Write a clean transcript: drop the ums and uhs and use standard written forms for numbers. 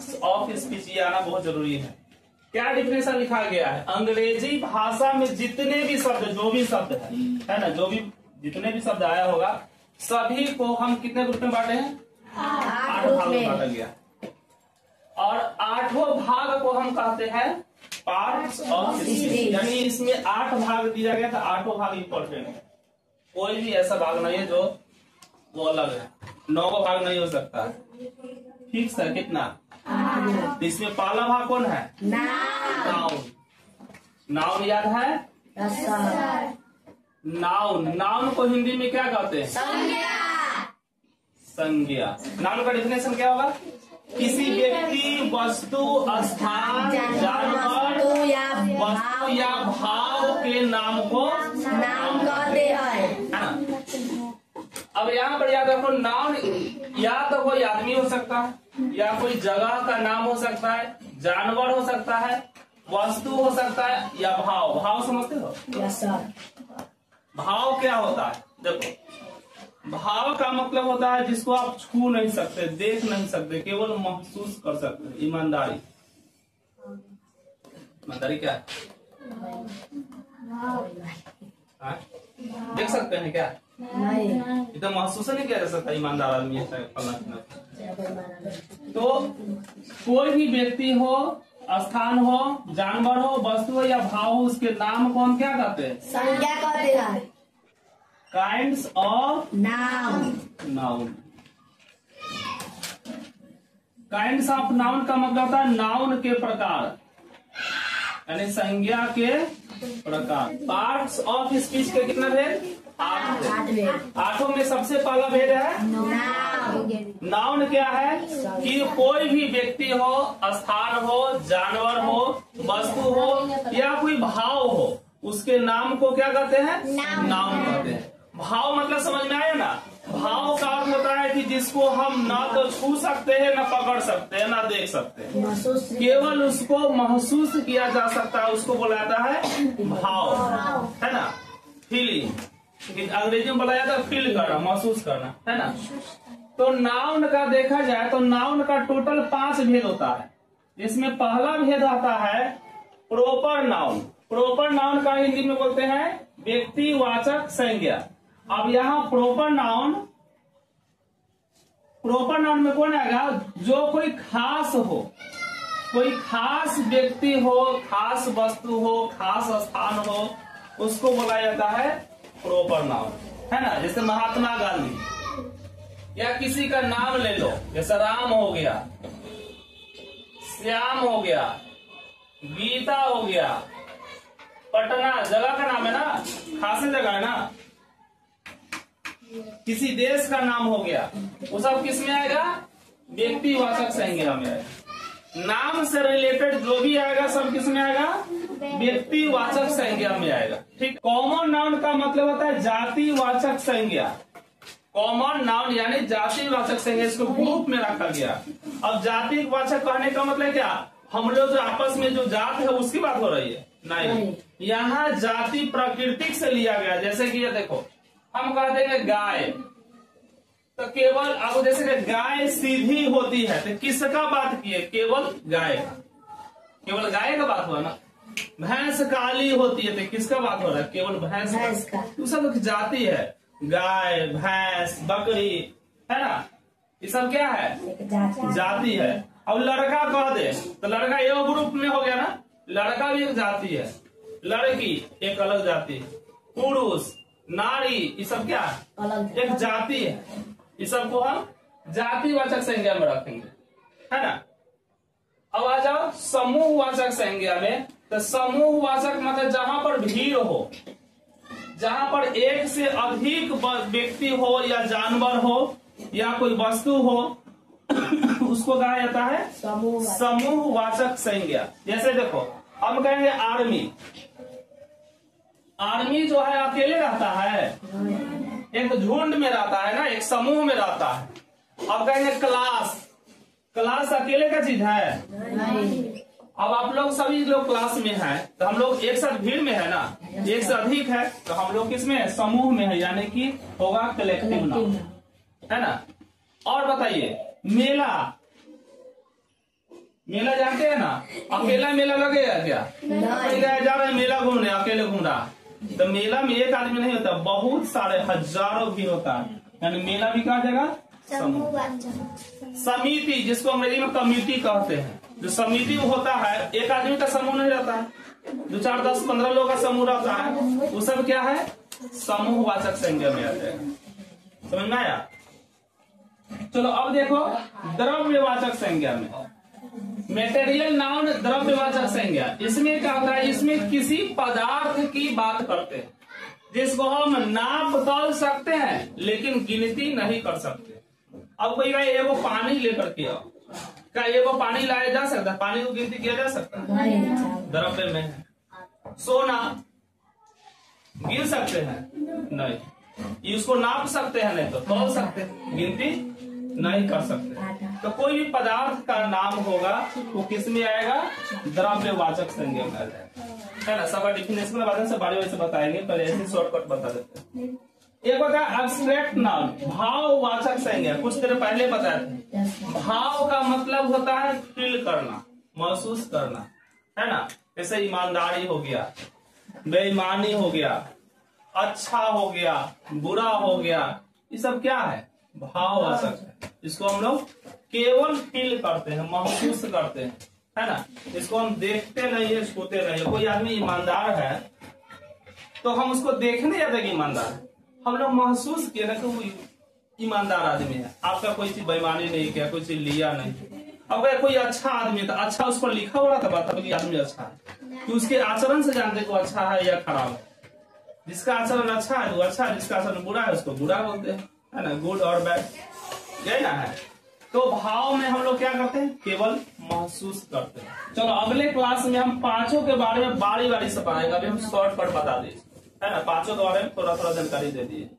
Parts of speech, ये आना बहुत जरूरी है। क्या डिफिनेशन लिखा गया है? अंग्रेजी भाषा में जितने भी शब्द, जो भी शब्द है ना, जो भी जितने भी शब्द आया होगा, सभी को हम कितने ग्रुप में बांटे हैं? 8 भाग में बांटा गया। और 8वां भाग को हम कहते हैं पार्ट्स ऑफ स्पीच, यानी इसमें 8 भाग दिया गया था। 8वां भाग इंपॉर्टेंट है, कोई भी ऐसा भाग नहीं है जो वो अलग है। 9वां भाग नहीं हो सकता। ठीक सर, कितना? तो इसमें पहला भाग कौन है? नाउन। नाउन याद है? नाउन, नाउन को हिंदी में क्या कहते हैं? संज्ञा। नाउन का डेफिनेशन क्या होगा? किसी व्यक्ति, वस्तु, स्थान, जानवर, वस्तु या भाव के नाम को नाम कहते हैं। अब यहाँ पर याद रखो, नाउन या तो कोई आदमी हो सकता है, या कोई जगह का नाम हो सकता है, जानवर हो सकता है, वस्तु हो सकता है, या भाव। भाव समझते हो? Yes sir. भाव क्या होता है? देखो, भाव का मतलब होता है जिसको आप छू नहीं सकते, देख नहीं सकते, केवल महसूस कर सकते हैं। ईमानदारी, ईमानदारी क्या है? देख सकते हैं क्या? नहीं, इतना महसूस नहीं किया जा सकता ईमानदार आदमी है। तो कोई भी व्यक्ति हो, स्थान हो, जानवर हो, वस्तु हो या भाव हो, उसके नाम को हम क्या कहते हैं? संज्ञा कहते हैं। Kinds of noun. Noun, kinds of noun का मतलब होता है नाउन के प्रकार, यानी संज्ञा के प्रकार। पार्ट्स ऑफ स्पीच के कितना भेद? 8। 8 में सबसे पहला भेद है नाउन। क्या है? कि कोई भी व्यक्ति हो, स्थान हो, जानवर हो, वस्तु हो या कोई भाव हो, उसके नाम को क्या कहते हैं? नाउन कहते हैं। भाव मतलब समझ में आया ना? भाव का अर्थ होता है कि जिसको हम ना तो छू सकते हैं, ना पकड़ सकते हैं, ना देख सकते हैं, केवल उसको महसूस किया जा सकता है, उसको बोला जाता है भाव, है ना? फीलिंग, अंग्रेजी में बोला जाता है फील करना, महसूस करना, है ना? तो नाउन का देखा जाए तो नाउन का टोटल 5 भेद होता है। इसमें पहला भेद आता है प्रॉपर नाउन। प्रॉपर नाउन का हिंदी में बोलते हैं व्यक्तिवाचक संज्ञा। अब यहाँ प्रॉपर नाउन में कौन आएगा? जो कोई खास हो, कोई खास व्यक्ति हो, खास वस्तु हो, खास स्थान हो, उसको बोला जाता है प्रॉपर नाउन, है ना? जैसे महात्मा गांधी, या किसी का नाम ले लो, जैसे राम हो गया, श्याम हो गया, गीता हो गया। पटना जगह का नाम है ना, खास जगह है ना। किसी देश का नाम हो गया, वो सब किस में आएगा? व्यक्तिवाचक संज्ञा में आएगा। नाम से रिलेटेड जो भी आएगा सब किस में आएगा? व्यक्तिवाचक संज्ञा में आएगा। ठीक। कॉमन नाउन का मतलब होता है जातिवाचक संज्ञा। कॉमन नाउन यानी जातिवाचक संज्ञा, इसको ग्रुप में रखा गया। अब जातिवाचक कहने का मतलब क्या? हम लोग जो आपस में जो जात है उसकी बात हो रही है? नहीं, यहाँ जाति प्राकृतिक से लिया गया। जैसे कि ये देखो, हम कहते हैं गाय, तो केवल अब जैसे कि गाय सीधी होती है, तो किसका बात की है? केवल गाय का, केवल गाय का बात हुआ ना। भैंस काली होती है, तो किसका बात हो रहा है? केवल भैंस का। तो सब जाति है, गाय, भैंस, बकरी, है ना? ये सब क्या है? जाति है। अब लड़का कह दे तो लड़का एक ग्रुप में हो गया ना, लड़का भी एक जाति है, लड़की एक अलग जाति है, पुरुष, नारी, ये सब क्या अलग एक जाति है। ये सबको हम जातिवाचक संज्ञा में रखेंगे, है ना? अब आ जाओ समूहवाचक संज्ञा में। तो समूहवाचक मतलब जहां पर भीड़ हो, जहां पर एक से अधिक व्यक्ति हो या जानवर हो या कोई वस्तु हो, उसको कहा जाता है समूहवाचक संज्ञा। जैसे देखो, हम कहेंगे आर्मी, आर्मी जो है अकेले रहता है, एक झुंड में रहता है ना, एक समूह में रहता है। अब कहेंगे क्लास, क्लास अकेले का चीज है? नहीं। अब आप लोग सभी लोग क्लास में हैं, तो हम लोग एक साथ भीड़ में है ना, एक से अधिक है तो हम लोग किसमें है? समूह में है, यानी कि होगा कलेक्टिव नाउन, है ना? और बताइए, मेला, मेला जानते हैं ना, अकेला मेला लगेगा क्या? जा रहे मेला घूमने, अकेले घूम रहा, तो मेला में एक आदमी नहीं होता, बहुत सारे हजारों भी होता है, यानी मेला भी कहा जाएगा समूह। समिति जिसको अंग्रेजी में कम्युनिटी कहते हैं, जो समिति होता है एक आदमी का समूह नहीं रहता है, 2, 4, 10, 15 लोग का समूह रहता है, वो सब क्या है? समूहवाचक संज्ञा में आ जाएगा। समझ में आया? चलो अब देखो द्रव्यवाचक संज्ञा में, मेटेरियल नाउन द्रव्यवाचक संज्ञा। इसमें क्या होता है? इसमें किसी पदार्थ की बात करते हैं जिसको हम नाप तौल सकते हैं लेकिन गिनती नहीं कर सकते। अब कोई भाई एगो पानी लेकर के आओ, क्या एगो पानी लाया जा सकता है? पानी को गिनती किया जा सकता है? द्रव्य में है। सोना गिन सकते हैं? नहीं। इसको नाप सकते हैं? नहीं। तो तौल सकते हैं, गिनती नहीं कर सकते। तो कोई भी पदार्थ का नाम होगा वो किस में आएगा? द्रव्यवाचक संज्ञा में आ जाएगा, है ना। सब डिफिनेशन के बाद से बारी से बताएंगे, पहले ऐसे शॉर्टकट बता देते हैं। एक होता है एब्स्ट्रैक्ट नाउन, भाववाचक संज्ञा। कुछ देर पहले बताए थे, भाव का मतलब होता है फील करना, महसूस करना, है ना। जैसे ईमानदारी हो गया, बेईमानी हो गया, अच्छा हो गया, बुरा हो गया, ये सब क्या है? भाववाचक है। इसको हम लोग केवल फील करते हैं, महसूस करते हैं, है ना। इसको हम देखते नहीं है, छूते नहीं है। कोई आदमी ईमानदार है तो हम उसको देखने जाते कि ईमानदार है, हम लोग महसूस किए ना कि वो ईमानदार आदमी है। आपका कोई चीज बेईमानी नहीं किया, कोई चीज लिया नहीं। अगर कोई अच्छा आदमी था, अच्छा उस पर लिखा हुआ था, बता कि आदमी अच्छा है, कि उसके आचरण से जानते को अच्छा है या खराब है। जिसका आचरण अच्छा है वो अच्छा है, जिसका आचरण बुरा है उसको बुरा बोलते हैं, है ना। गुड और बैड, यही ना है। तो भाव में हम लोग क्या करते हैं? केवल महसूस करते हैं। चलो अगले क्लास में हम पांचों के बारे में बारी बारी से पढ़ाएंगे। अभी हम शॉर्टकट बता दीजिए, है ना। पांचों के बारे में थोड़ा थोड़ा जानकारी दे दिए।